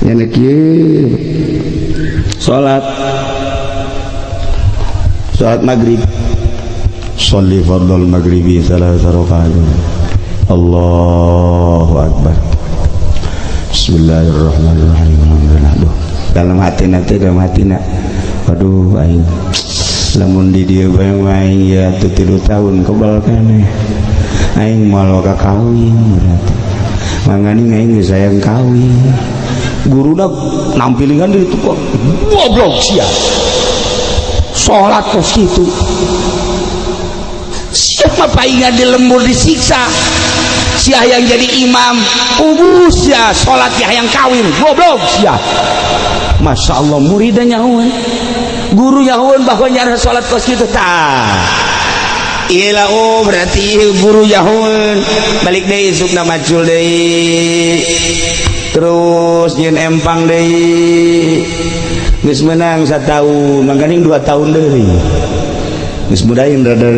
Nya kieu salat maghrib, sholli fardhal maghribi salasa rakaat. Allahu akbar. Bismillahirrahmanirrahim. Alhamdulillah. Dalam hatina aduh aing lamun di dieu bae aing ya 3 tahun kebal keneh aing moal ka kawin berarti mangani aing geus sayang kawin guruna nampilingan di itu kok goblok sia salat kos kitu siapa paingan di lembur disiksa sia yang jadi imam ubus ya salat ya yang kawin goblok sia. Masya Allah muridnya nyahuan guru nyahuan bahwa nyara salat kos kitu tah iyalah berarti guru nyahuan balik deui isukna macul deui terus nyeun empang deui geus meunang 1 tahun mangkaning 2 tahun deui geus mudahin rada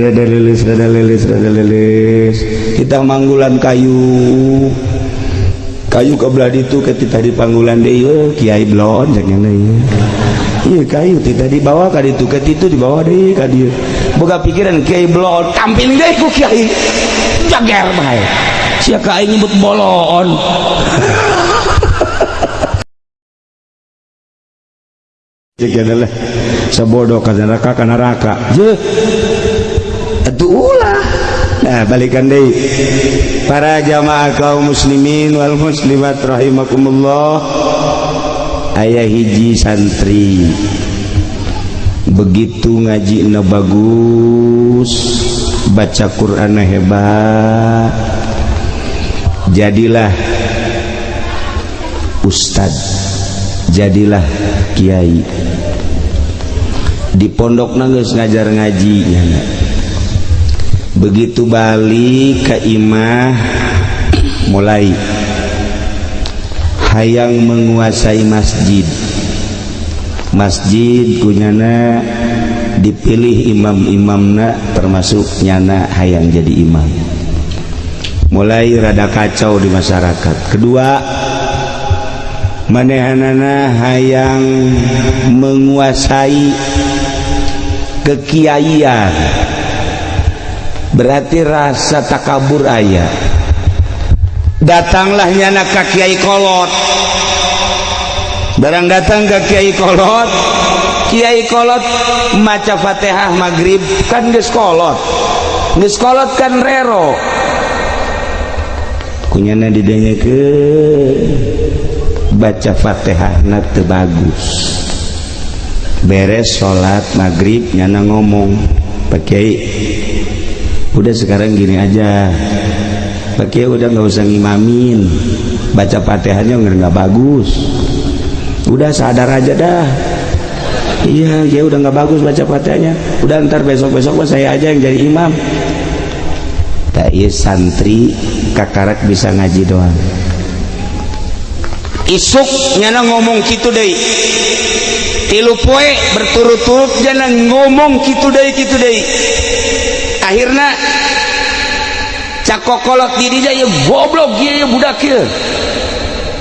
lelis kita manggulan kayu kabelah itu ketika di panggulan deui kiai blon cek nya deui ieu kayu tidak dibawa ka ditu ke itu dibawa deui ka dieu boga pikiran kiai blon tampil deui ku kiai jager bae sia ka aing nyebut bolon cek adalah sabodo ka neraka je atuh ulah. Nah balikan deui para jamaah kaum muslimin wal muslimat rahimakumullah. Aya hiji santri begitu ngajina bagus baca Qur'ana hebat jadilah ustad jadilah kiai di pondok geus ngajar ngaji nya. Begitu balik ke imah mulai hayang menguasai masjid kunyana dipilih imam-imamna termasuk nyana hayang jadi imam mulai rada kacau di masyarakat. Kedua manehanana hayang menguasai kekiaian berarti rasa takabur aya. Datanglah nyana ka kiai kolot, barang datang ke kiai kolot maca Fatihah maghrib kan geus kolot kan rero kunyana didengekeun baca Fatihah na teu bagus beres sholat maghrib nyana ngomong Pak Kiai udah sekarang gini aja Pak Kiai udah nggak usah ngimamin baca Fatihahnya nggak bagus udah sadar aja dah. Iya ya udah nggak bagus baca Fatihahnya udah ntar besok saya aja yang jadi imam. Tak iya santri kakarak bisa ngaji doang isuk nyana ngomong gitu deh 3 poe berturut-turut nyana ngomong gitu deh akhirnya cakokolot dirinya ya goblok ya budak ya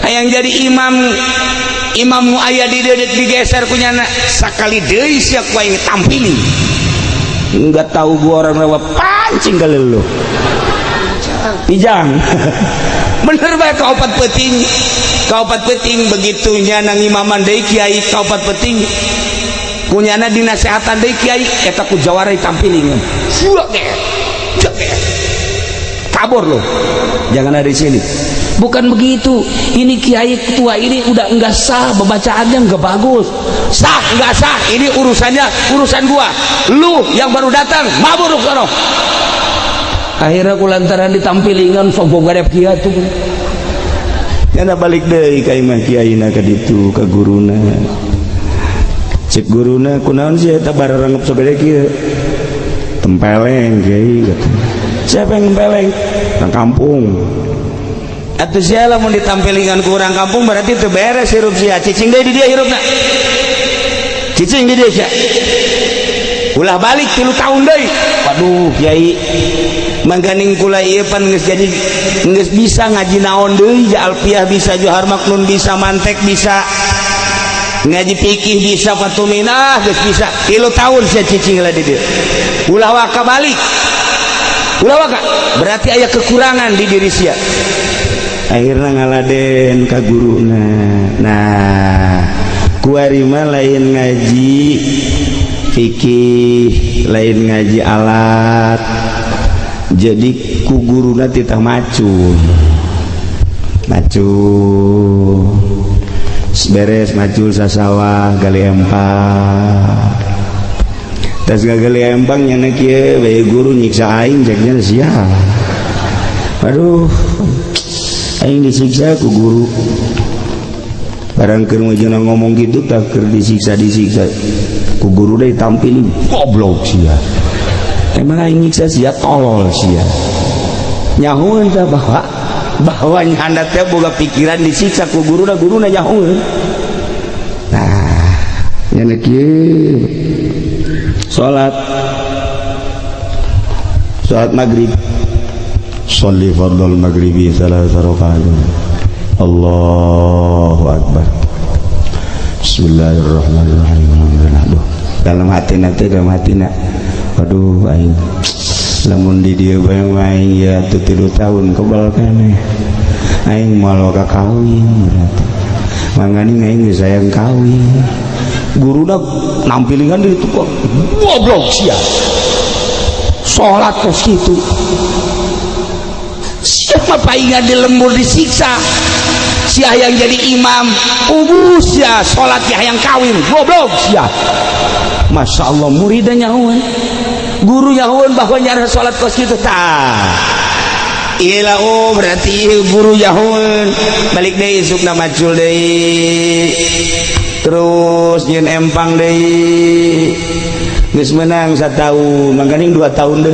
yang jadi imam nu aya di dedet digeser kunyana sakali deui sia ku aing tampili enggak tahu gua orang rawa pancing kali lu pijang bener bae kaopat peting begitunya nang imaman deui kiai kaopat peting kunyana dinasehatan deui kiai eta ku jawara tampili kabur lo jangan ada di sini. Bukan begitu, ini kiai tua ini udah enggak sah, pembacaannya enggak bagus. Sah enggak sah, ini urusan gua. Lu yang baru datang mabur sono. Akhirnya kulantaran ditampilingan sombong garep kiai tuh. Yana balik deui ka imah kiaina ka ditu ka guruna. Cek guruna kunaon sih eta bararangep sabede kieu. Tempeleng kiai katanya. Siapa yang tempeleng? Nang kampung. Atuh sia lamun ditampilingan ku urang kampung berarti teu beres hirup sia cicing deui di dia hirupna cicing di dia sia ulah balik 3 tahun deui. Waduh Kiai mangganing kula ieu pan geus jadi geus bisa ngaji naon deui, ja alfiah bisa, johar maknun bisa, mantek bisa, ngaji fikih bisa, fatuminah geus bisa. 3 tahun sia cicing lah di dieu. Ulah waka balik. Ulah waka berarti aya kekurangan di diri sia. Akhirna ngaladen ka guruna. Nah, kuari mah lain ngaji fikih, lain ngaji alat. Jadi ku guruna titah macul beres macul sasawah gali empang tas gali empang nyana kieu bae guru nyiksa aing ceknya sia. Aduh aing disiksa ku guru barang keur mujuna ngomong gitu tak keur disiksa ku guru deui tampil goblok sia. Emang aing nyiksa sia tolol sia. Nyahueun tah bahwa nyanda teh boga pikiran disiksa ku guruna nyahueun. Nah, nya kieu salat maghrib. Sholli fardhul maghribi salasa rakaat. Allahu akbar. Bismillahirrahmanirrahim. Alhamdulillah. Dalam hatina aduh aing lamun di dieu bae aing ya 3 tahun kebal keneh aing moal ka kawin berarti mangani aing geus sayang kawin. Guruna nampilingan di itu kok goblok sia. Salat kos kitu siapa paingan di lembur disiksa sia yang jadi imam ubus ya salat ya yang kawin goblok sia. Masya Allah muridnya nyahuan guru nyahuan bahwa nyara sholat kos gitu tah iya oh berarti guru nyahuan balik deh isuk nama macul deh terus nyen empang deh geus menang 1 tahun mangkaning 2 tahun deh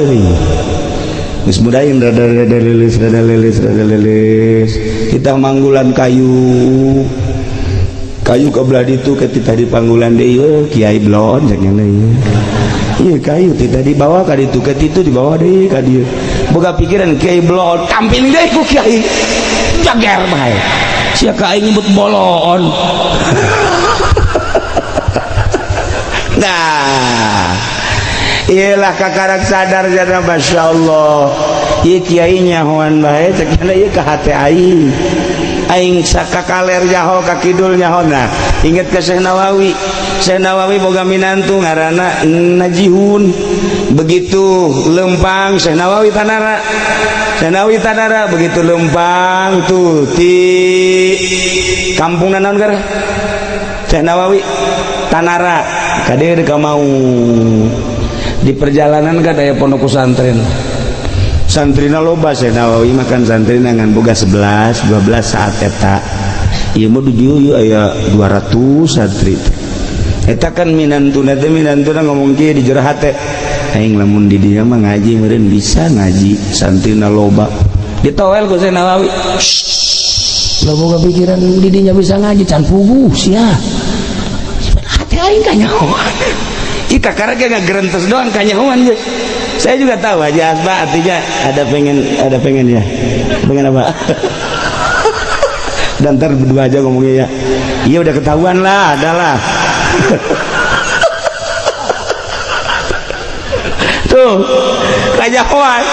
geus mudahin rada leles kita manggulan kayu kebelah itu ketika di panggulan deh kiai blon caknya iya kayu tidak dibawa ka ditu itu dibawa deh ka dieu boga pikiran kiai blon tampil deh ku kiai jager bae sia ka aing nyebut bolon. Nah iyalah kakarak sadar jana Masya Allah ieu kiai nyahoan bae cakna ieu ka hate aing sakakaler nyaho ka kidul nyaho. Nah inget ke Syekh Nawawi boga minantu ngaranna Najihun begitu lempang Syekh Nawawi Tanara begitu lempang tuh di kampung naon gara Syekh Nawawi Tanara kadir ka mau di perjalanan ka daya pondok pesantren santrina loba Syekh Nawawi makan santrina ngan boga 11 12 saat eta ieu mah di dieu aya 200 santri eta kan minantuna ngomong kieu di jero hate aing lamun di dieu mah ngaji meureun bisa ngaji santrina loba ditowel ku Syekh Nawawi lo boga pikiran di dinya bisa ngaji can puguh sia hate aing ka nyahoan kita karena ngagerentes doang ka nyahoan ge. Saya juga tahu aja asba artinya ada pengen ya pengen apa dan ntar berdua aja ngomongnya ya iya udah ketahuan lah adalah tuh kajahoan.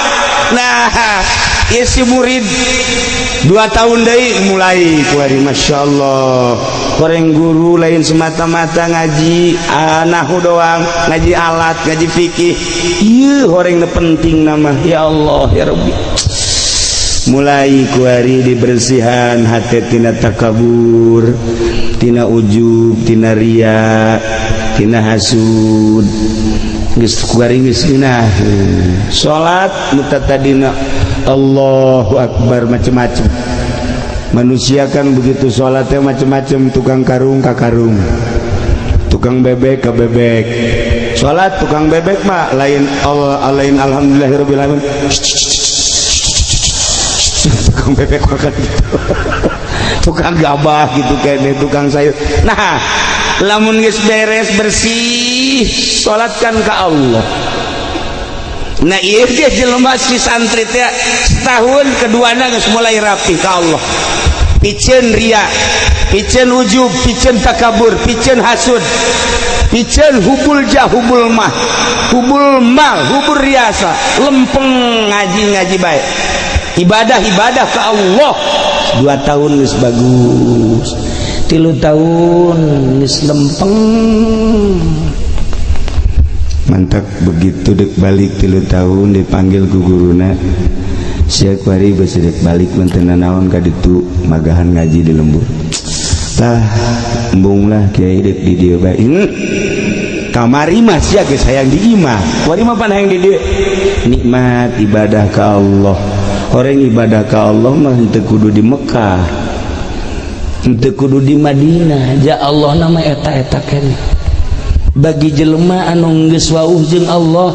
Nah isi murid 2 tahun dari mulai kuari Masya Allah koreng guru lain semata-mata ngaji nahu doang ngaji alat ngaji fikih iya koreng penting nama ya Allah ya Rabbi mulai kuari dibersihan hati tina takabur tina ujub tina ria tina hasud geus kuari geus ginah salat mutatadina Allahu Akbar macam-macam manusia kan begitu sholatnya macam-macam tukang karung ka karung tukang bebek ka bebek sholat tukang bebek mah lain lain alhamdulillahirabbil alamin tukang bebek makan gitu tukang gabah gitu kayaknya tukang sayur. Nah lamun geus beres bersih bersih salatkan ke Allah. Nah iya dia jelema si santri teh setahun keduana geus mulai rapi ke Allah. Pikeun ria, pikeun ujub, pikeun takabur, pikeun hasud, pikeun hubul jah, hubul mah, hubul mal, hubul riasa, lempeng ngaji baik. Ibadah ke Allah. 2 tahun geus bagus. 3 tahun geus lempeng. Mantap begitu dek balik 3 tahun dipanggil ku guruna. Sia kuari beusi dek balik mentena naon ka ditu magahan ngaji di lembur. Tah embung lah kiai dek di dieu bae. Kamari mah sia geus hayang di imah. Kuari mah pan hayang di dieu. Nikmat ibadah ka Allah. Orang ibadah ka Allah mah henteu kudu di Mekah. Henteu kudu di Madinah. Ja Allah nama eta-eta keneh. Bagi jelema anu geus wauh jeung Allah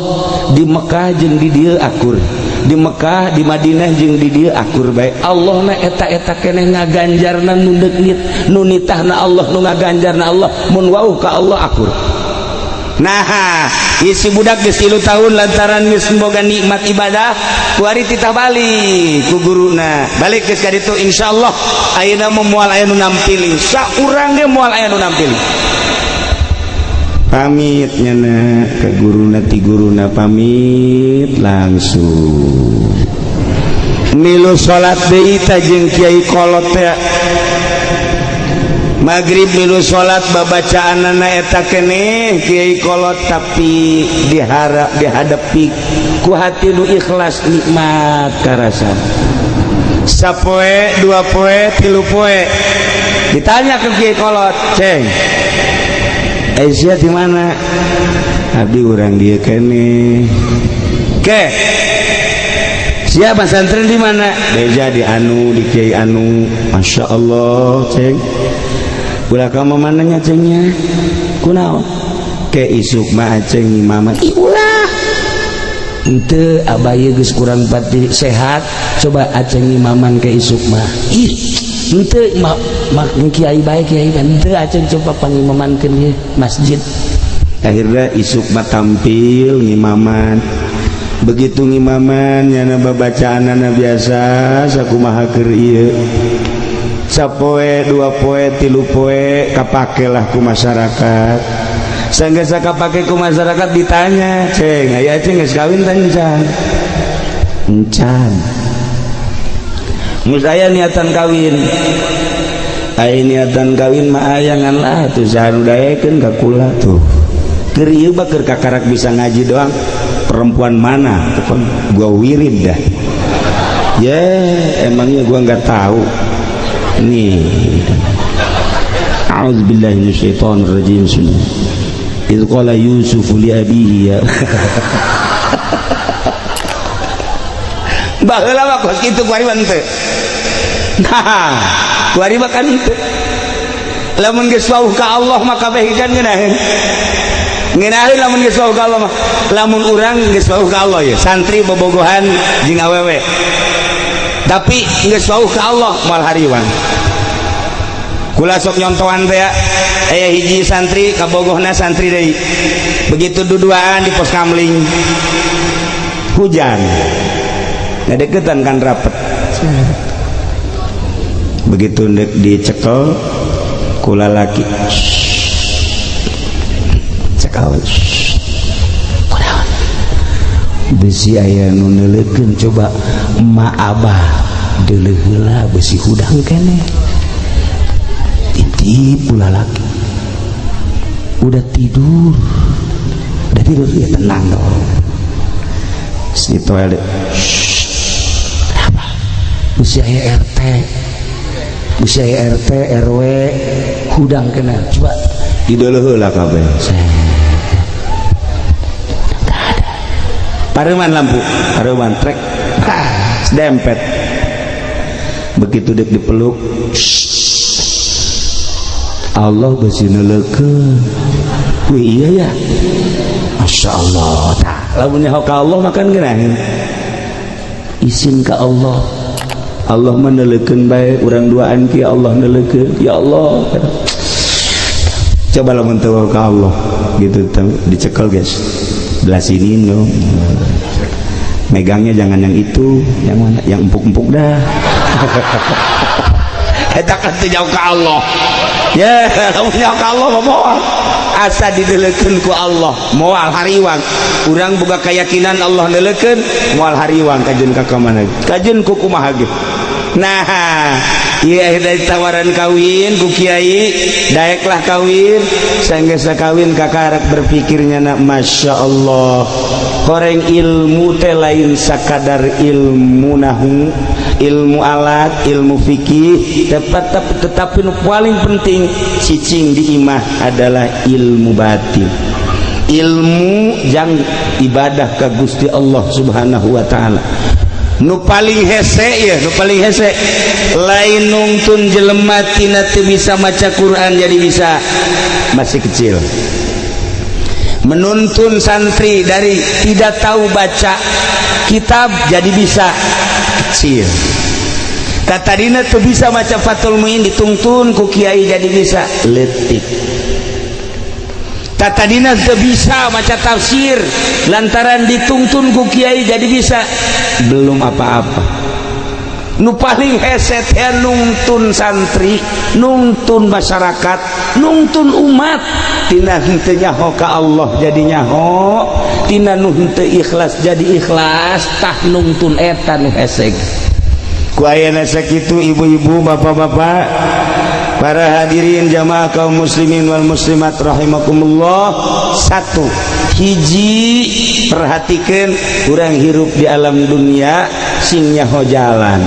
di Mekah jeung di dieu akur, di Mekah di Madinah jeung di dieu akur bae. Allah na eta-eta keneh ngaganjarna nu deukit, nu nitahna Allah, nu ngaganjarna Allah mun wauh ka Allah akur. Nah isi budak geus 3 tahun lantaran geus boga nikmat ibadah kuari titah balik ku guruna, balik geus ka ditu insyaallah ayeuna moal aya nu nampili saurang ge moal aya nu nampili. Pamit nyana ke guruna ti guruna pamit langsung milu salat deui ta jeung kiai kolot teh magrib milu salat babacaanna eta keneh kiai kolot tapi dihadapi ku hati nu ikhlas nikmat karasa sapoe 2 poe 3 poe ditanya ke kiai kolot ceng Aisyah di mana? Abdi urang dia kene. Ke. Siapa santri di mana? Beja di anu, di kiai anu. Masya Allah, ceng. Ulah kamu mananya cengnya? Kunaon? Ke isuk mah ceng mama. Ulah. Ente abaya geus kurang pati sehat. Coba aceng imaman ke isuk mah. Ih. Ente mak kiai baik kiai ente aceng coba pangimamankeun ye masjid. Akhirnya isuk mah tampil ngimaman. Begitu ngimaman nyana babacaanana biasa sakumaha keur ieu. Sapoe 2 poe 3 poe kapakelah ku masyarakat. Sanggeus kapake ku masyarakat ditanya, "Ceng, aya aceng geus kawin tah encan?" Encan. Mus aya niatan kawin, aya niatan kawin mah aya ngan lah tuh sanu daekeun ka kula tuh keur ieu mah keur kakarak bisa ngaji doang perempuan mana tuh kan gua wirid dah ya emangnya gua nggak tahu nih. A'udzubillahi minasyaitonir rajim. Idz qala Yusuf li abihi ya baheula mah kos kitu kuari mah teu. Nah, kuari mah kan teu. Lamun geus wauh ka Allah mah kabeh kan ngeunaheun. Ngeunaheun lamun geus wauh ka Allah mah. Lamun urang geus wauh ka Allah ya, santri bobogohan jeung awewe. Tapi geus wauh ka Allah moal hariwang. Kula sok nyontohan teh aya hiji santri kabogohna santri deui. Begitu duduaan di pos kamling. Hujan. Ngadeketan kan rapet. Begitu ndek dicekel kula laki cekel kunaon besi aya nu neuleukeun coba emak abah deuleuh heula besi hudang keneh titip pula laki udah tidur ya tenang dong di toilet kenapa besi aya RT besi aya RT RW hudang kena coba dideuleuh heula kabeh enggak ada pareman lampu pareman trek dempet begitu dek dipeluk Allah besi neuleukeun wih iya ya Masya Allah tah lamunnya ka Allah makan geunaheun izin ka Allah Allah meneleukeun bae urang duaan ki Allah neleukeun ya Allah Coba lamun teu ka Allah gitu dicekel guys, belah sini no, megangnya jangan yang itu, yang mana, yang empuk-empuk dah. Eta kan teu jauh ka Allah ya, lamun jauh ka Allah moal asa didelekeun ku Allah, moal hariwang. Urang boga keyakinan Allah nelekeun moal hariwang kajeun ka kamana, kajeun ku kumaha ge. Nah, iya dari tawaran kawin ku kiai, daeklah kawin, sanggesa kawin kakarak berpikirnya nak masya Allah, koreng ilmu teh lain sakadar ilmu nahu, ilmu alat, ilmu fikih, tetapi nu paling penting cicing di imah adalah ilmu batin, ilmu jang ibadah ka Gusti Allah Subhanahu wa taala. Nu paling hese ya, nu paling hese lain nungtun jelema tina teu bisa maca Quran jadi bisa, masih kecil. Menuntun santri dari tidak tahu baca kitab jadi bisa, kecil. Tatadina teu bisa maca Fathul Muin ditungtun ku kiai jadi bisa, leutik. Tatadina teu bisa maca tafsir lantaran dituntun ku kiai jadi bisa, belum apa-apa. Nu paling hese teh nungtun santri, nungtun masyarakat, nungtun umat tina henteu nyaho ka Allah jadi nyaho, tina nu henteu ikhlas jadi ikhlas, tah nungtun eta nu hese. Ku ayeuna sakitu ibu-ibu, bapak-bapak, para hadirin jamaah kaum muslimin wal muslimat rahimakumullah. Satu, hiji perhatikan urang hirup di alam dunia sing nyaho jalan,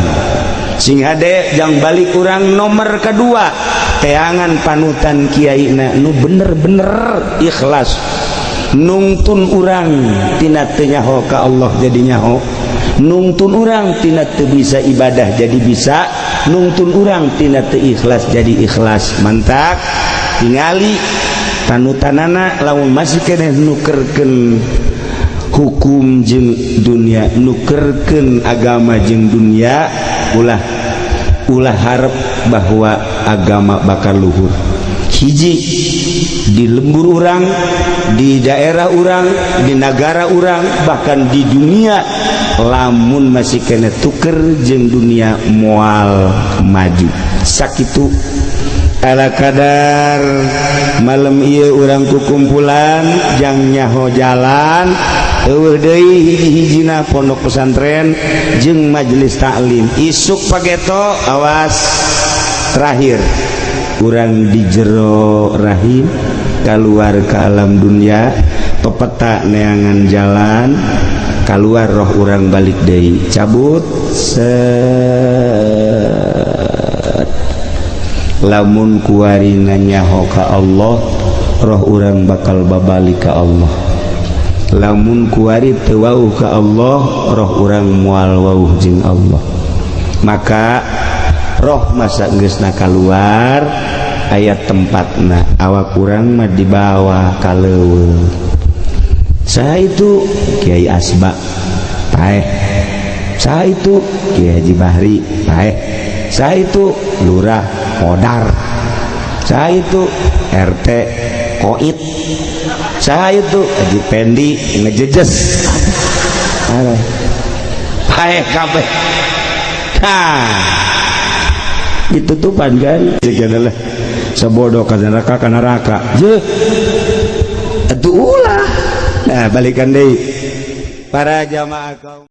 sing hade jang balik urang. Nomor kedua, teangan panutan kiai na nu bener-bener ikhlas nungtun urang tina teu nyaho ka Allah jadi nyaho, nungtun urang tina teu bisa ibadah jadi bisa, nungtun urang tina teu ikhlas jadi ikhlas. Mantap, tingali panutanana lamun masih keneh nukerkeun hukum jeung dunia, nukerkeun agama jeung dunia, ulah harap bahwa agama bakal luhur. Hiji di lembur urang, di daerah urang, di negara urang, bahkan di dunia, lamun masih kena tuker jeung dunia moal maju. Sakitu ala kadar malam ieu urang kukumpulan jang nyaho jalan, eueuh deui hiji-hijina pondok pesantren jeung majelis taklim. Isuk pageto awas terakhir urang di jero rahim keluar ke alam dunia, pepeta neangan jalan, keluar roh urang balik deui cabut set. Lamun kuarina nyaho ka Allah, roh urang bakal babalik ka Allah. Lamun kuari teu wauh ka Allah, roh urang moal wauh jeung Allah. Maka roh masa geusna keluar ayat tempatna, awak urang mah dibawa ka leuweung. Saha itu Kiai Asba paeh, saha itu Kiai Haji Bahri paeh, saha itu Lurah Modar, saha itu RT Koit, saha itu Haji Pendi ngejejes, paeh kabeh. Ditutupan kan adalah sebodoh ka neraka je atuh ulah. Nah balikan deui para jamaah kaum